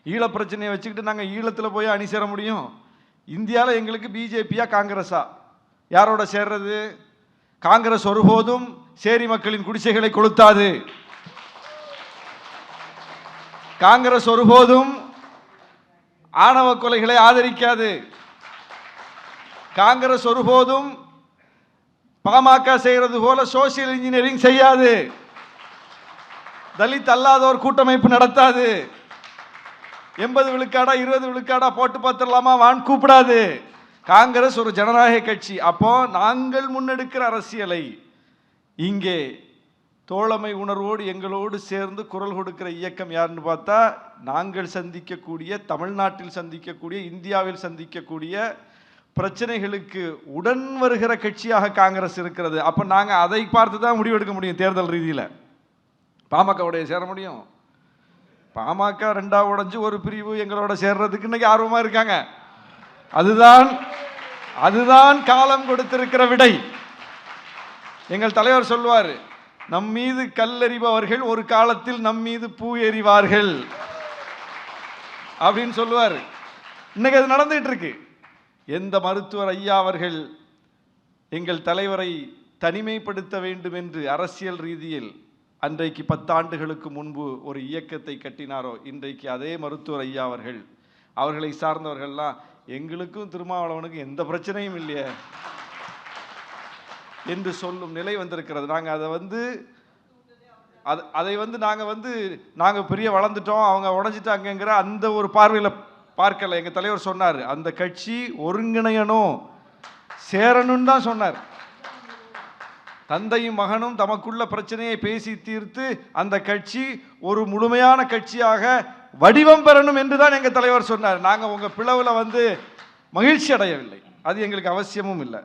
ஈழ பிரச்சனையை வச்சுக்கிட்டு நாங்கள் ஈழத்தில் போய் அணி சேர முடியும்? இந்தியாவில் எங்களுக்கு பிஜேபியா காங்கிரஸா? யாரோட சேர்றது? காங்கிரஸ் ஒருபோதும் சேரி மக்களின் குடிசைகளை கொளுத்தாது. காங்கிரஸ் ஒருபோதும் ஆணவ கொலைகளை ஆதரிக்காது. காங்கிரஸ் ஒருபோதும் பாமக செய்கிறது போல சோசியல் இன்ஜினியரிங் செய்யாது. தலித் அல்லாதோர் கூட்டமைப்பு நடத்தாது. 80 விழுக்காடா 20 விழுக்காடா போட்டு பார்த்துடலாமா வான் கூப்பிடாது. காங்கிரஸ் ஒரு ஜனநாயக கட்சி. அப்போ நாங்கள் முன்னெடுக்கிற அரசியலை இங்கே தோழமை உணர்வோடு எங்களோடு சேர்ந்து குரல் கொடுக்கிற இயக்கம் யாருன்னு பார்த்தா, நாங்கள் சந்திக்கக்கூடிய, தமிழ்நாட்டில் சந்திக்கக்கூடிய, இந்தியாவில் சந்திக்கக்கூடிய பிரச்சனைகளுக்கு உடன் வருகிற கட்சியாக காங்கிரஸ் இருக்கிறது. அப்போ நாங்கள் அதை பார்த்து தான் முடிவெடுக்க முடியும். தேர்தல் ரீதியில் பாமகவுடைய சேர முடியும்? பாமக ரெண்டா உடைஞ்சு ஒரு பிரிவு எங்களோட சேர்றதுக்கு இன்னைக்கு ஆர்வமாக இருக்காங்க. அதுதான் காலம் கொடுத்திருக்கிற விடை. எங்கள் தலைவர் சொல்வார், நம் மீது கல்லெறிபவர்கள் ஒரு காலத்தில் நம் மீது பூ எறிவார்கள் அப்படின்னு சொல்லுவார். இன்னைக்கு அது நடந்துட்டு இருக்கு. எந்த மருத்துவர் ஐயா அவர்கள் எங்கள் தலைவரை தனிமைப்படுத்த வேண்டும் என்று அரசியல் ரீதியில் அன்றைக்கு 10 ஆண்டுகளுக்கு முன்பு ஒரு இயக்கத்தை கட்டினாரோ, இன்றைக்கு அதே மருத்துவர் ஐயா அவர்களை சார்ந்தவர்கள்லாம் எங்களுக்கும் திருமாவளவனுக்கும் எந்த பிரச்சனையும் இல்லையே என்று சொல்லும் நிலை வந்திருக்கிறது. நாங்கள் அதை நாங்கள் பெரிய வளர்ந்துட்டோம், அவங்க உடைஞ்சிட்டாங்கிற அந்த ஒரு பார்வையில் பார்க்கல. எங்கள் தலைவர் சொன்னார், அந்த கட்சி ஒருங்கிணையணும், சேரணும் தான் சொன்னார். தந்தையும் மகனும் தமக்குள்ள பிரச்சனையை பேசி தீர்த்து அந்த கட்சி ஒரு முழுமையான கட்சியாக வடிவம் பெறணும் என்றுதான் எங்கள் தலைவர் சொன்னார். நாங்கள் உங்கள் பிளவில் மகிழ்ச்சி அடையவில்லை. அது எங்களுக்கு அவசியமும் இல்லை.